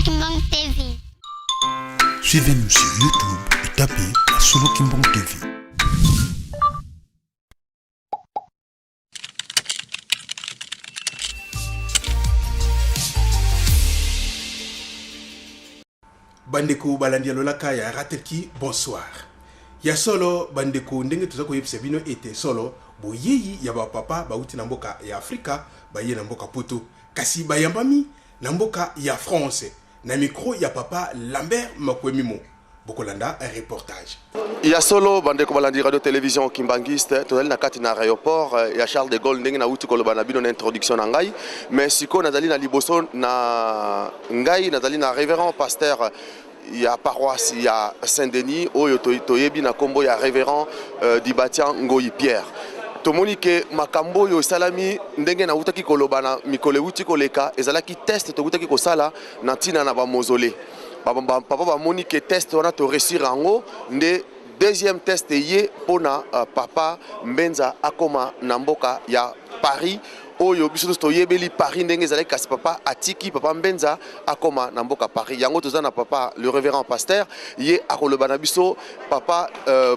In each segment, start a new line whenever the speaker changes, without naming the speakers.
Kimbang TV.
Suivez-nous sur YouTube et tapez Solo Kimbang TV.
Bandeko balandi lolaka ya ratelki bonsoir. Ya solo bandeko ndenge tuzako yebisa bino ete solo boyeyi ya ba papa bauti na mboka ya Afrika baye na mboka poto kasi bayambami na mboka ya France na micro ya papa Lambert Makwemimo. Bokolanda un reportage.
Ya solo bandeko balandi radio télévision Kimbangiste tozali na kati na aéroport ya Charles de Gaulle ndenge na uti koloba na bino na introduction na ngai mais siko nazali na liboso na ngai nazali na révérend pasteur ya paroisse ya Saint-Denis oyo toyebi na kombo ya révérend Dibatian Ngoyi Pierre. Tomoni ke makambo yo salami ndenge na utaki koloba na mikole uti koleka ezalaki test to utaki kosala na tina na ba mausolée. Papa va monique test on a to réussir en haut nde deuxième test yé pona papa Mbenza akoma namboka ya Paris oyo biso to yebeli Paris ndenge ezali kasi papa atiki papa Mbenza akoma namboka Paris yango tozana papa le révérend pasteur yé akoloba na biso papa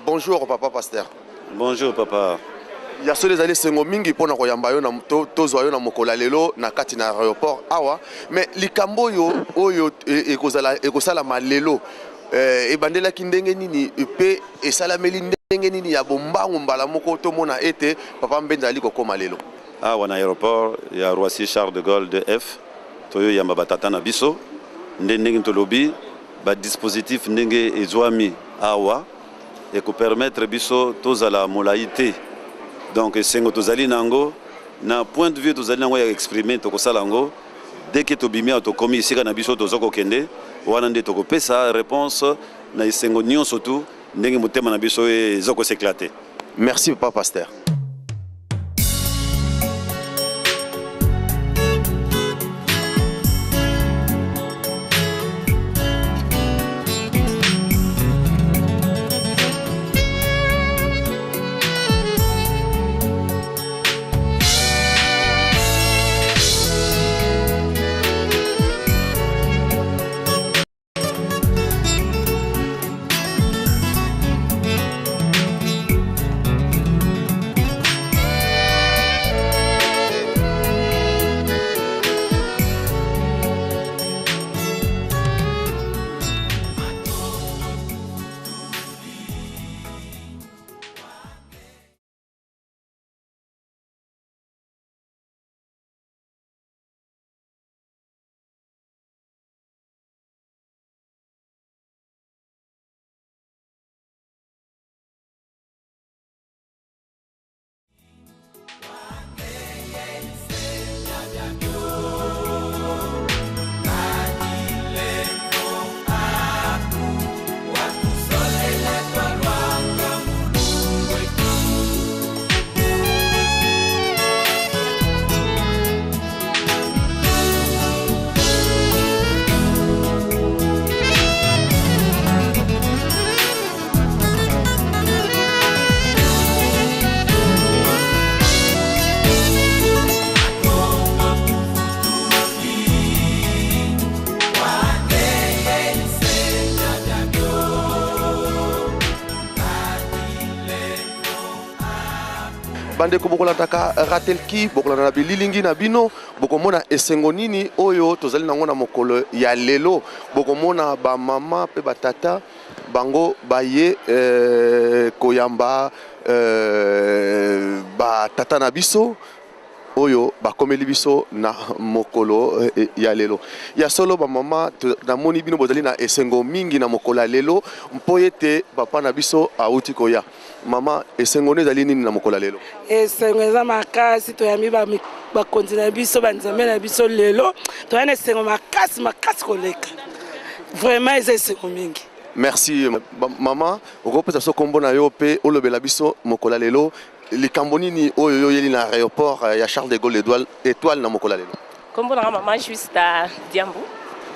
bonjour papa pasteur.
Bonjour papa.
Ya so les années sengo mingi pona koyamba yo na tozwa yo na mokola lelo na kati na aéroport awa mais likambo yo oyo ekozala malelo ebandela kindenge nini pe esalameli ndenge nini ya bombango mbala moko to mona ete papa Mbenza ali kokoma lelo
awa na aéroport ya Roissy Charles de Gaulle DF toyo yamba batata na biso ndenge tolobi ba dispositif ndenge ezwami awa et ko permettre biso tozala molaité. Donc, sengo tozali nango na point de vue tozali nango ya exprimer to kosala ngo dès que to bimia to komi sika na biso tozoko kende wana nde to kopesa réponse na sengo nyonso tu ndenge motema na biso ezoko s'éclater.
Merci papa pasteur. Bande ko bokola taka ratelki bokola na bililingi na bino bokomona esengo nini oyo tozali nango na mokolo ya lelo bokomona ba mama pe batata bango baye koyamba ba tata na biso oyo bakomeli biso na mokolo ya lelo ya solo ba mama na moni bino bozali na esengo mingi na mokolo ya lelo mpo ete papa na biso auti koya mama esengo ne ezali nini na mokolo ya lelo
esengo eza makasi toyambi bakonzi na biso banzambe na biso lelo toya na esengo makasi koleka vraiment eza esengo mingi.
Merci mama okopesa so kombo na yo pe olobela biso mokolo ya lelo likambo nini oyo yeli na aéroport ya Charles de Gaulle étoile na mokolo lelo
kombo na mama juste Diambu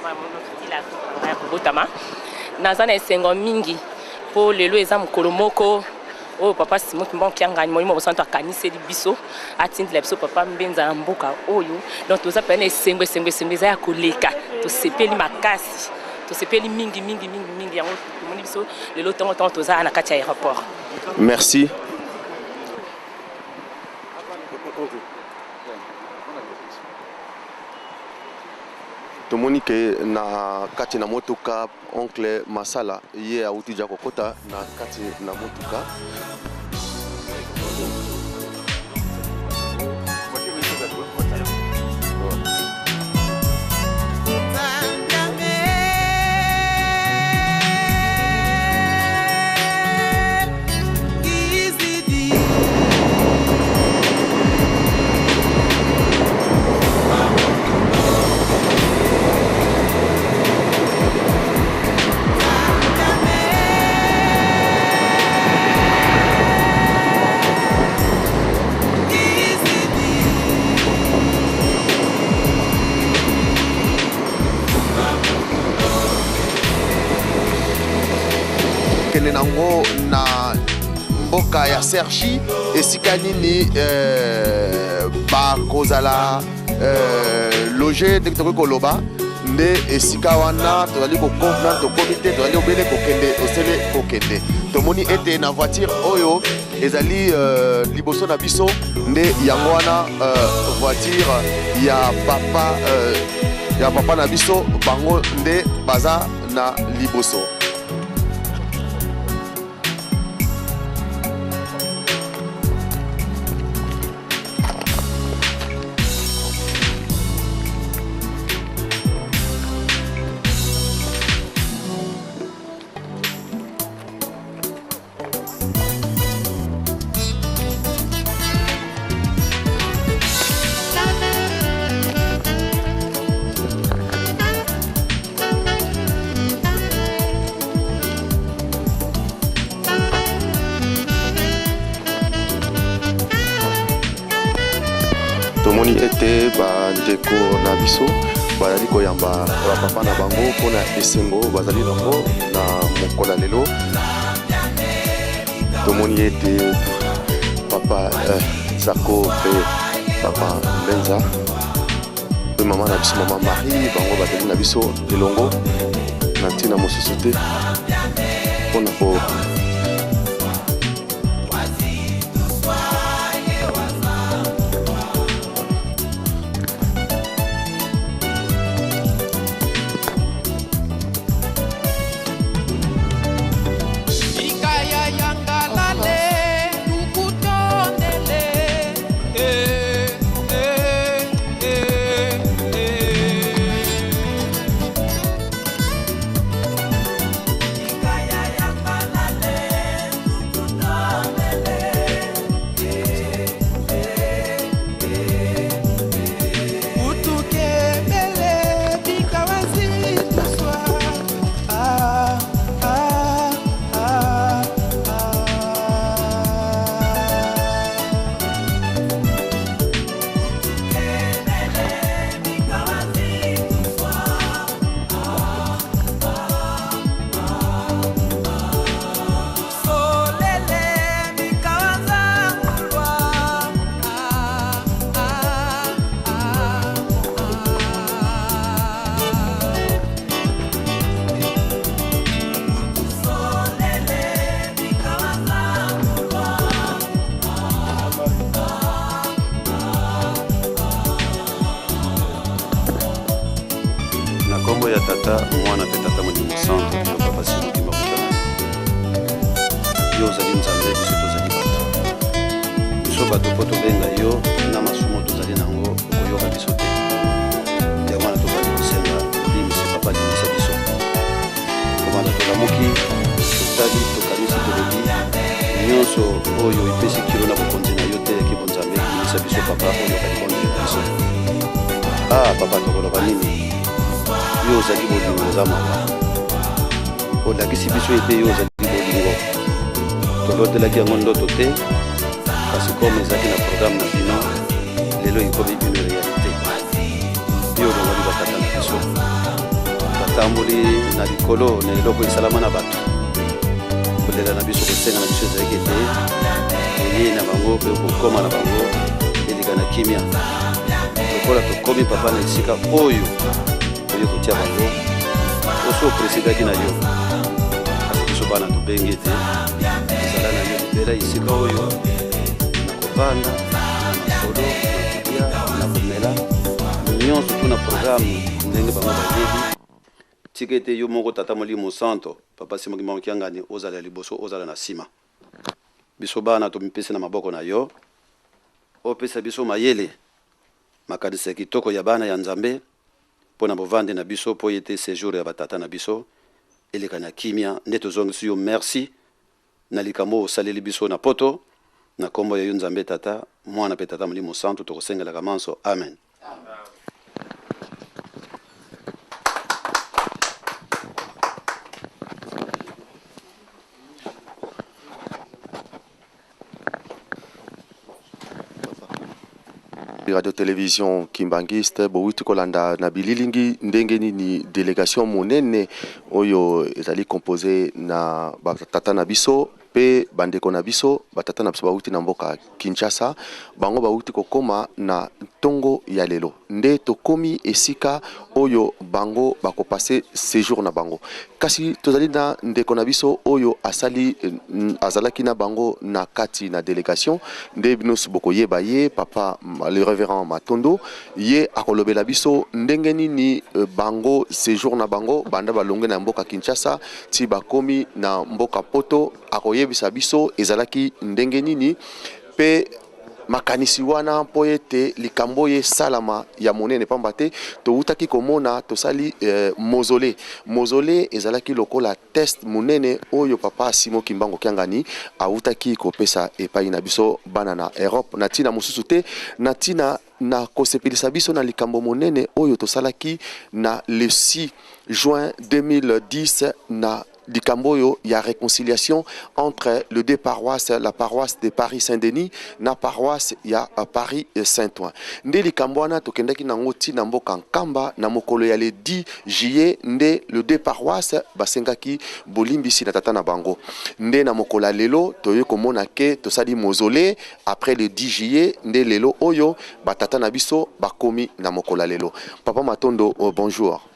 mama mokila ya kobotama naza na esengo mingi po lelo eza mokolo moko oyo papa Simon Kimbang kiangani molimo bosanto akaniseli biso atindela biso papa Mbenza na mboka oyo donc toza pene esengo eza ya koleka tosepeli makasi tosepeli mingi yango tomoni biso lelo ntongo toza na kati ya aéroport.
Merci. Tomoni ke na kati na motuka oncle Masala ye auti ja kokota na kati na motuka. Kene nango na mboka ya Sergi esika nini ba kozala loger dès que koloba nde esika wana tozali ko convenant to comité tozali obele kokende osele kokende tomoni ete na voiture oyo ezali liboso na biso nde yango wana voiture ya papa na biso bango nde baza na liboso. Tomoni ete bandeko na biso bazali koyamba papa na bango mpona esengo bazali nango na mokola lelo. Tomoni ete papa Zako pe papa Benza pe mama na biso mama Marie bango bazali na biso elongo na ntina mosusu te mpona ko ya tata mwana pe tata moni centre ya papa Simo Kimbakutana yo zali nzambe biso tozali bato biso bato po tobenga yo na masumo tozali nango okoyoka biso te ya wana tozali kosenga olimisa papa limisa biso komanda tolamuki totali tokanisi tolobi nyonso oyo ipesi kilo na bokonzi na yo te ekibo nzambe limisa biso papa oyo kalibondeli biso papa tokoloba nini yo ozali bolingo oza mawa olakisi biso ete yo ozali bolingo tolotelaki yango ndoto te kasi comme ezalaki na programme na bino lelo ekomi une réalité yo olongoli batata na biso batamboli na likolo na eloko esalama na bato kolela na biso kosenga na biso ezalaki ete oye na bango mpe kokoma na bango elika na kimia lokola tokomi papa na esika oyo
yo kotia bango oso opresidaki na yo kasi biso bana tobengi ete ezala na yo libela esika oyo na kovanda na masolo na kolia na komela nyonso tu na programme ndenge bango bayebi tika ete yo moko tata molimo santo papa Simon Kimbangu Kiangani ozala liboso ozala na nsima biso bana tomipesi na maboko na yo opesa biso mayele makanisi ya kitoko ya bana ya nzambe mpo na bovande na biso mpo ete séjour ya batata na biso eleka na kimia nde tozongisi yo merci na likambo osaleli biso na poto na kombo ya yo nzambe tata mwana mpe tata molimo santo tokosengelaka manso amen.
Radio télévision kimbangiste bowiti kolanda na bililingi ndenge nini délégation monene oyo ezali composé na batata na biso pe bandeko na biso batata na biso bawuti na mboka Kinshasa bango bawuti kokoma na tongo ya lelo nde tokomi esika oyo bango bakopase séjour na bango kasi tozali na ndeko na biso oyo azalaki na bango na kati na délégation nde binoso bokoyeba ye papa le révérend Matondo ye akolobela biso ndenge nini bango séjour na bango banda balonge na mboka Kinshasa ti bakomi na mboka poto akoyebisa biso ezalaki ndenge nini pe makanisi wana mpo ete likambo ye salama ya monene pamba te toutaki komona tosali mausolée ezalaki lokola test monene oyo papa Simon Kimbangu Kiangani autaki kopesa epai na biso bana na Europe na tina mosusu te na tina na kosepelisa biso na likambo monene oyo tosalaki na le 6 juin 2010 na likamboyo ya réconciliation entre les deux paroisses, la paroisse de Paris Saint-Denis na paroisse ya Paris Saint-Ouen. Nde likambwana tokendaki na ngoti na mboka Nkamba na mokolo ya le 10 juillet nde les deux paroisses basengaki bolimbisi na tata na bango. Nde na mokolo lelo toyo komona ke tosali mausolée après le 10 juillet nde lelo oyo batata na biso bakomi na mokolo lelo. Papa Matondo bonjour.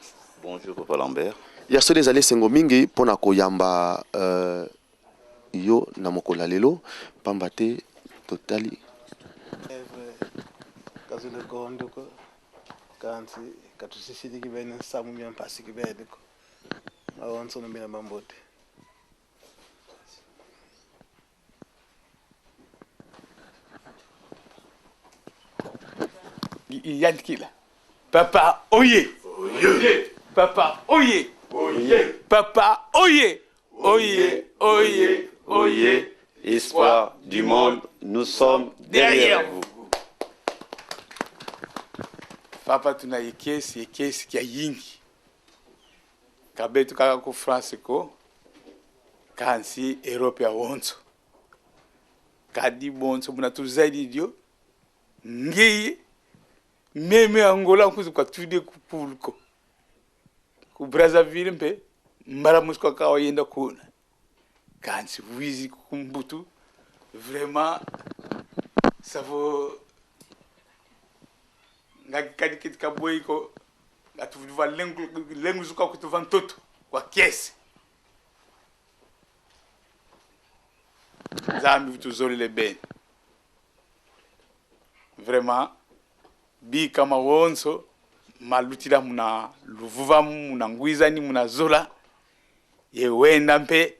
Bonjour Papa Lambert.
Ya so des allées sengo mingi pona koyamba yo na mokola lelo pambate totali
kazule kondo ko kansi katusisidi kibene samu myampasi kibede ko awonso no mina mambote
Yankila papa oye oye papa oye oye, papa, oye, oye, oye, oye,
espoir du monde, nous sommes derrière vous.
Papa, tuna yekesi kia yingi. Kabetu kaka ku France ko, kansi Europe ya wonso. Kadi bonso muna tuzaidi dio, ngeye, meme Angola kuzu kwa tude kupulko. Ku Brazzaville mpe mbara musko kawa yenda kuna kansi wizi kumbutu vraiment ça vaut ngakadi kitka boyiko atuva lengu zuka kutuva ntoto kwa kiesi zambi vitu zoli le ben vraiment bi kama wonso malutila muna luvuva muna ngwizani muna zola ye wenda mpe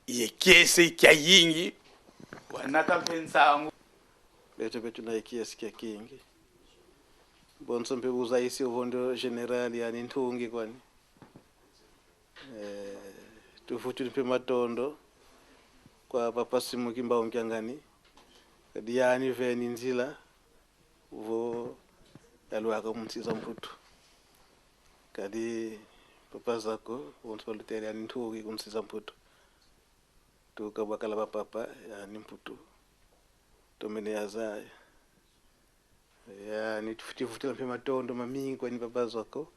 ye kiese kia yingi wanata mpe nsangu
betu na kiesi kia kingi bonso mpe uzaisi uvondo general yani ntungi kwani tufuti mpe matondo kwa papa Simon Kimbangu Kiangani kadi yani veni nzila vo yalwaka munsiza mputu kadi papa zako wonso luteri yani ntugi kumsiza mputu tukabakala papa yani mputu tomene yazaya yani tufutifutila mpe matondo mamingi kwani papa zako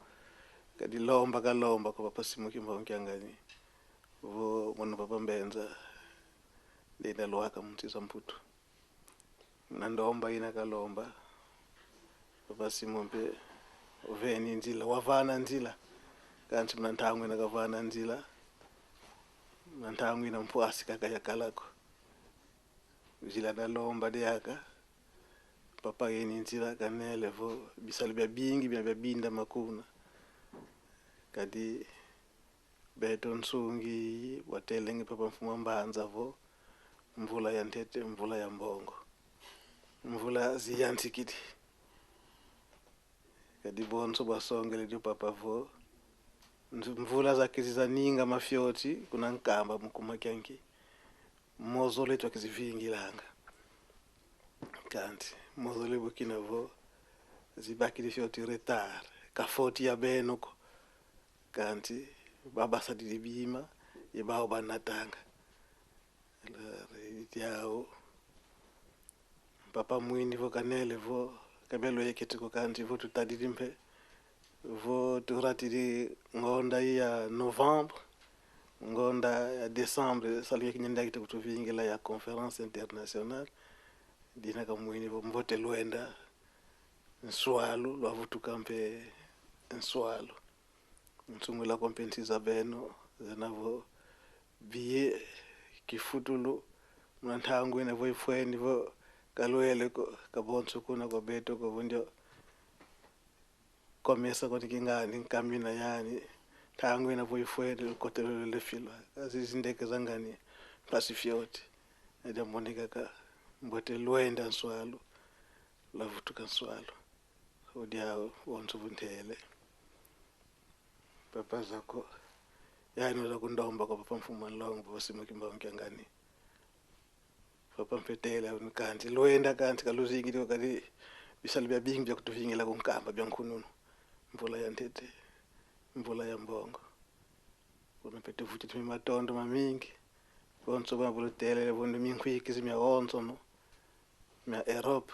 kadi lomba kalomba kwa papa Simon Kimbangu Kiangani vo mwana papa Mbenza ndenda lwaka munsiza mputu na ndomba ina kalomba papa Simon mpe uveni nzila wavana nzila kanti mna nthangu nakavana nzila mna nthangu ina mpwasi kakayakalako jila nalomba deyaka papa yeni nzila kanele vo bisalo bya bingi bya binda makuna kadi beto nsungi watelenge papa mfuma mbanza vo mvula ya ntete mvula ya mbongo mvula ziyantikiti kadi bonso basongele dio papa vo mvula zake zizaninga mafyoti kuna nkamba mukuma kyanki mozo letu akizivingilanga kanti mozo le Burkina vo zibaki di fyoti retard kafoti ya benoko kanti baba sadidi bima yebao banatanga yao papa mwini vo kanele vo kabelo yeketi ko kanti vo tutadidi mpe vo turatidi ngonda ya novembre ngonda ya décembre salu yekinyenda kiti kutuvingila ya conférence internationale dina kamwini vo mvote luenda nswalu lwavutuka mpe nswalu nsungula kompensiza beno zenavo biye kifutulu mnanthangu ina vo ifweni vo kalwele ko kabonso kuna ko beto ko vonjo komesa ko tikingani nkamina yani thangu ina vo ifweni ko telo le filwa azizindeke zangani pacifioti eda monika ka mbote luenda nswalu lavutuka nswalu odia wonso vuntele papa zako yani za kundomba kwa papa mfuma longo bosimo kimbao ngani papa mpetela nkanti loenda kanti kaluzingi dio kadi bisali bya bingi bya kutuvingila kunkamba bya nkununu mvula ya ntete mvula ya mbongo kuna pete futi tumi matondo mamingi bonso ba bulutele bondu minkwiki zimya onso no mya Europe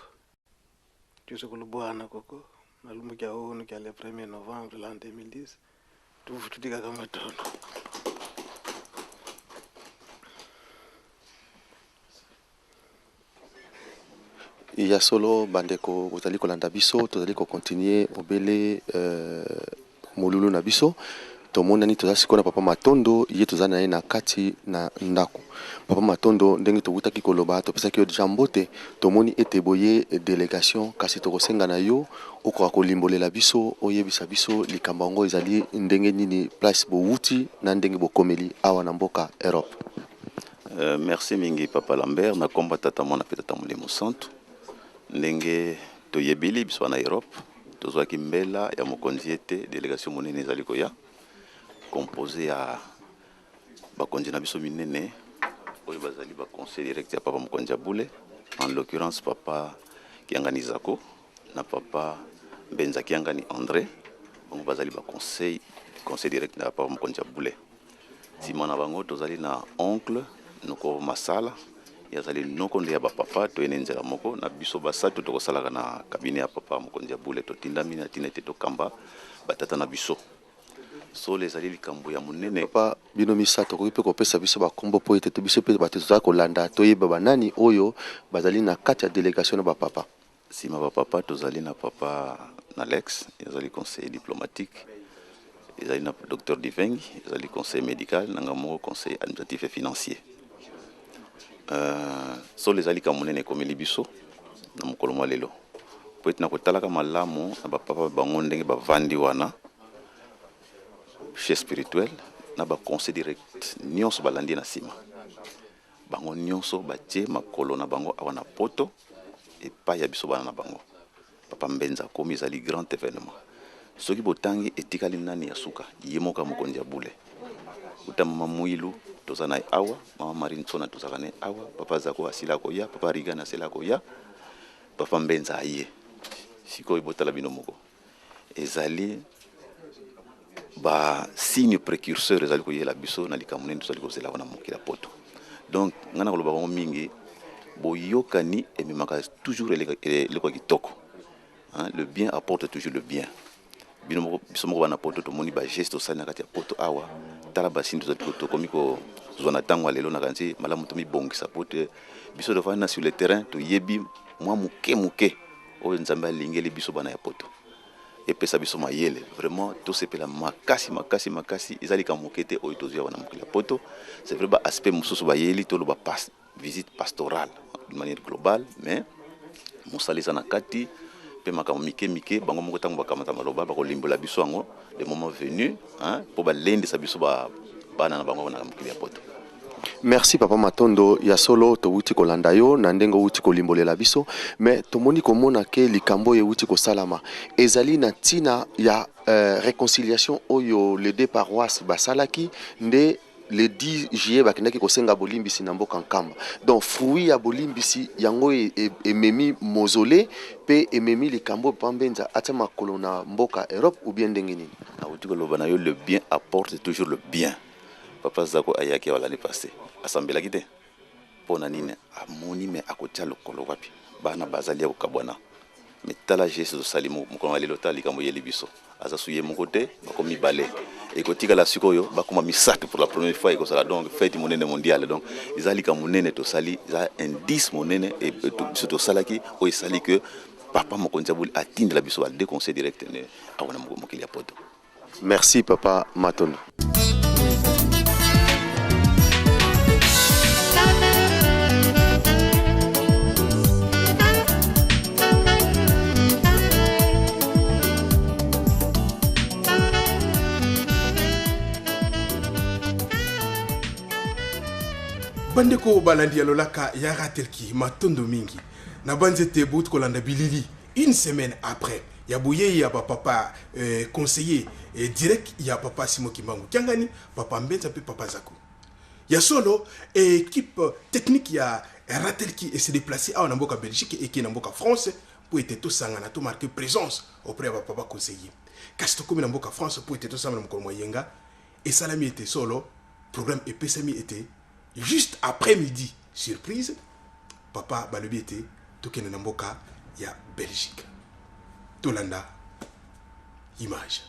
tuso kulubwana koko malumu kya onu kya le 1er novembre l'an 2010 tufutika kama tondo
ya solo bandeko bozali kolanda biso tozali continuer obele molulu na biso tomonani tozali sikoyo na papa Matondo ye tozali na ye na kati na ndako papa Matondo ndenge tobutaki koloba topesaki yo deja mbote tomoni ete boye délégation kasi tokosenga na yo okoka kolimbolela biso oyebisa biso likambo yango ezali ndenge nini place bowuti na ndenge bokomeli awa na mboka Europe.
Merci mingi papa Lambert na komba tata mona pe tata Molimo Santo ndenge toyebili biso na Europe tozwaki mbela ya mokonzi ete délégation monene ezali koya composé à bakonzi na biso minene oyo bazali ba conseil direct ya papa mokonzi Boule, en l'occurrence papa Kiangani Zako na papa Benza Kiangani André on bazali ba conseil direct na papa mokonzi Boule. Simona bango tozali na oncle noko masala yazali noko nde ya papa to enenzela moko na biso basatu to kosalaka na cabinet ya papa mokonzi Boule to tindami na tinete to kamba batata na biso so les ali likambo ya munene
pa bino misato ko pe ko pesa biso ba kombo po ete to biso pe batizo ko landa to yeba banani oyo bazali na kati ya délégation na ba papa
sima ba papa tozali na papa Alex yazali conseiller diplomatique ezali na docteur Divengi ezali conseil médical nanga mo conseil administratif et financier so les ali kamunene komeli biso na mokolo mwa lelo po ete na kotalaka malamu na ba papa bango ndenge bavandi wana chef spirituel na ba conseil direct nyonso balandi na sima bango nyonso batie makolo na bango awana poto epai ya biso bana na bango papa Mbenza komi ezali grand événement soki botangi etikali nani ya suka ye moka mokonzi Boule uta mama Muilu toza na awa mama Marine Tsona tozaka na awa papa Zako asila koya papa Rigana asila koya papa Mbenza aye sikoyo botala bino moko ezali ba signe précurseur ezali koyela biso na likamune tozali kozela wana mokila poto donc ngana koloba bango mingi boyokani ememaka toujours le kitoko le bien apporte toujours le bien bino biso moko bana poto tomoni ba geste osali na kati ya poto awa tala basini tozali kotokomi kozwana ntango lelo na kanzi malamu tomibongisa pote biso tofandi na sur le terrain toyebi mwa moke oyo nzambe alingeli biso bana ya poto et
pesa biso mayele vraiment tout sepela makasi ezali ka mokete oyo tozwa wana mokili ya poto. C'est vrai ba aspect mususu bayeli to lo ba visite pastorale de manière globale, mais mosalisa na kati pe makambo mike bango moko tango bakamata maloba bakolimbola biso yango le moment venu hein pour balendisa biso bana na bango na mokili ya poto.
Merci Papa Matondo ya solo to wuti kolanda yo na ndengo wuti kolimbolela biso mais tomoni komona ke likambo ye wuti ko salama ezali na tina ya réconciliation oyo les deux paroisses basalaki nde le 10 juillet bakendaki kosenga bolimbisi na mboka nkamba. Donc fruit ya bolimbisi yango ememi mausolée pe ememi likambo pambenza ata makolo na mboka Europe ou bien ndenge nini.
Na wuti koloba na yo le bien apporte toujours le bien. Papa Zako ayaki wala l'année passée. Assemblée kite. Pona nini amoni me akotia lokolo wapi. Bana bazali ya kokabwana. Metala Jésus salimu mukoma lelo tali kambo yeli biso. Aza suye mokote bakomi balé. Et kotika la sikoyo bakoma misatu pour la première fois et ça donc fête monene mondiale donc izali ka monene to sali za indice monene et biso to salaki o isali que papa mokonza buli atinde la biso al déconseil direct ne awana mokili ya poto.
Merci Papa Matondo.
Bandeko balandi ya lolaka ya ratelki matondo mingi na banzete bout kolanda bilili une semaine après ya bouye ya papa conseiller direct ya papa Simon Kimbangu Kiangani papa Mbenza pe papa Zako ya solo équipe technique ya ratelki et se déplacer à Namboka Belgique et qui Namboka France pour être tout sangana tout marquer présence auprès de papa conseiller kasto comme Namboka France pour être tout sangana mko moyenga et salami était solo programme et PSMI était juste après-midi, surprise, papa Balobi était Tokene Namboka ya Belgique. Tolanda, image.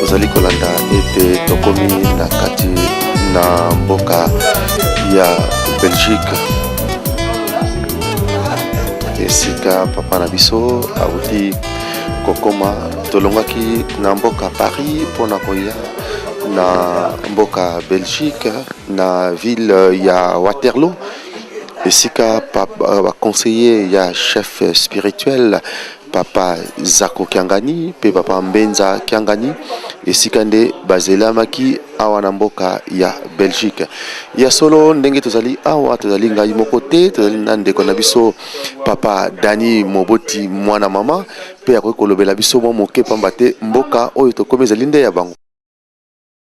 tozali kolanda ete tokomi na kati na mboka ya Belgique esika papa na biso auti kokoma tolongaki na mboka Paris pona koya na mboka Belgique na ville ya Waterloo esika papa conseiller ya chef spirituel papa Zako Kiangani pe papa Mbenza Kiangani esika nde bazelamaki awa na mboka ya Belgique. Ya solo ndenge tozali awa tozali ngai moko te, tozali na ndeko na biso papa Dani Moboti mwana mama pe akoki kolobela biso mwa moke pamba te mboka oyo tokomi ezali nde ya bango.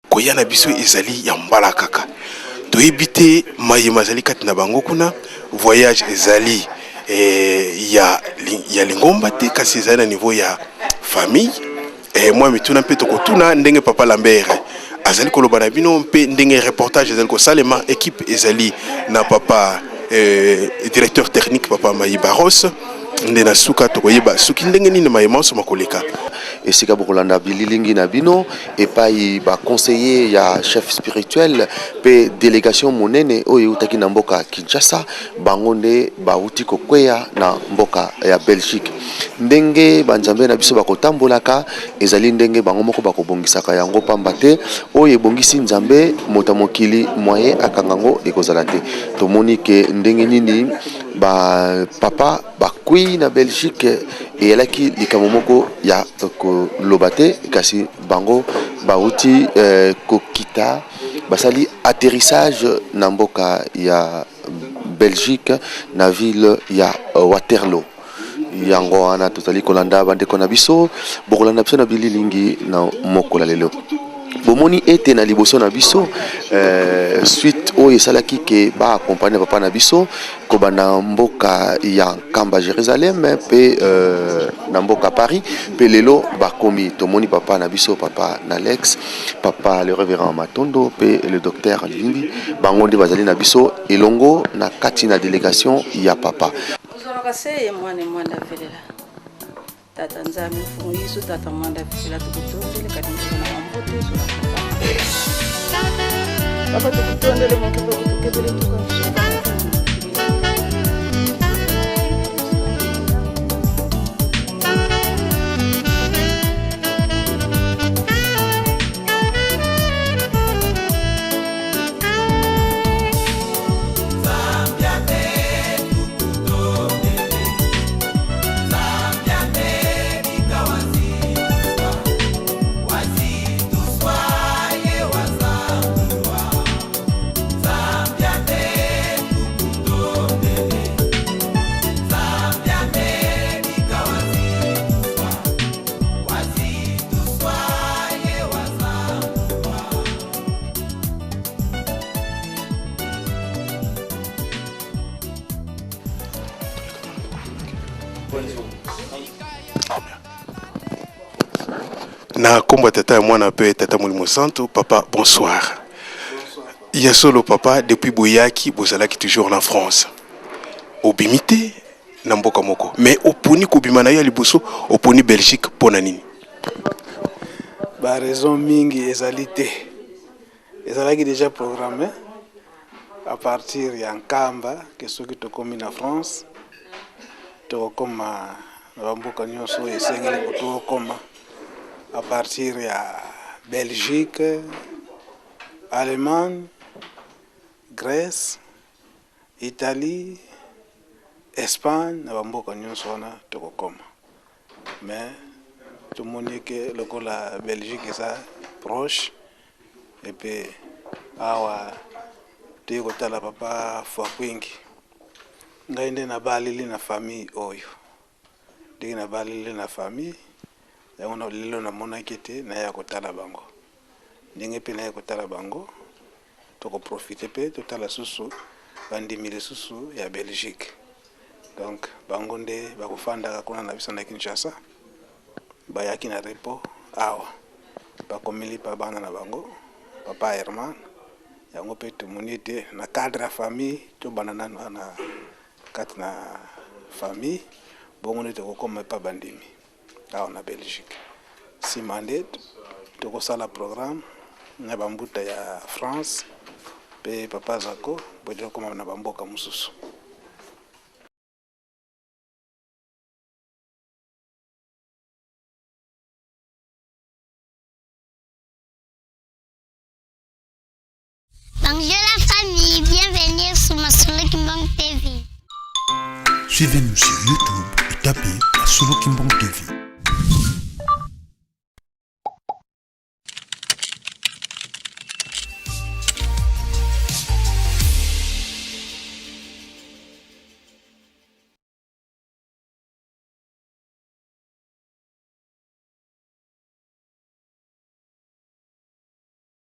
Koya na biso ezali ya mbala kaka. Toyebi te mayema ezali kati na bango kuna, voyage ezali ya lingomba te kasi ezali na niveau ya famille. Moi mituna mpe tokotuna ndenge papa Lambert azali koloba na bino mpe ndenge reportage ezali kosalema équipe ezali na papa directeur technique papa Mayi Baros nde na suka tokoyeba suki ndenge nini mayema so makoleka
esika bokolanda bililingi na bino epai ba conseiller ya chef spirituel pe délégation monene oyo utaki na mboka Kinshasa bango nde bauti kokweya na mboka ya Belgique. Ndenge banzambe na biso bakotambolaka ezali ndenge bango moko bakobongisaka yango pamba te oyo ebongisi nzambe mota mokili moye akangango ekozala te. Tomoni ke ndenge nini ba papa bakui na Belgique eyalaki likambo moko ya koloba te kasi bango bauti kokita basali atterrissage na mboka ya Belgique na ville ya Waterloo. Yango wana totali kolanda bandeko na biso bokolanda biso na bililingi na mokola lelo bomoni ete na liboso na biso suite oyo esalaki ke ba accompagner papa na biso koba na mboka ya Kamba Jérusalem pe na mboka Paris pe lelo bakomi tomoni papa na biso papa Nalex papa le révérend Matondo pe le docteur Limbi bango nde bazali na biso elongo na kati na délégation ya papa.
Kaseye mwana velela tata nzami fungiso tata mwanda velela tukutondele kati na mambote so papa tukutondele mokebe tukebele tukafuka.
Na komba tata ya mwana pe tata Molimo Santo papa bonsoir. Ya solo papa depuis boyaki bozalaki toujours na France. Obimité na mboka moko mais oponi kobima na ya liboso oponi Belgique pona nini?
Ba raison mingi ezali te. Ezalaki déjà programmé à partir ya Nkamba que soki tokomi na France tokoma na mboka nyonso esengeli kotokoma à partir de Belgique, Allemagne, Grèce, Italie, Espagne, na bamboka nyonso wana tokokoma. Mais tout le monde que la Belgique est proche et puis awa tiko tala papa fois kwingi. Ngai nde na balili na famille oyo. Ndenge na balili na famille yango lelo na mona kete na ya kotala bango ndenge pe na ya kotala bango toko profiter pe totala susu bandimile susu ya Belgique donc bango nde bakofanda kuna na biso na Kinshasa bayaki na repo awa bakomeli pa bana na bango papa Herman yango pe tumoni te na cadre ya famille to banana na kati na famille bongo nde tokokoma pa bandimi na Belgique. Si mandat, tu as le programme, na bambuta ya France, pe papa Zako, bojo koma na bamboka mususu.
Bonjour la famille, bienvenue sur ma Solo Kimbang TV.
Suivez-nous sur YouTube et tapez Solo Kimbong TV.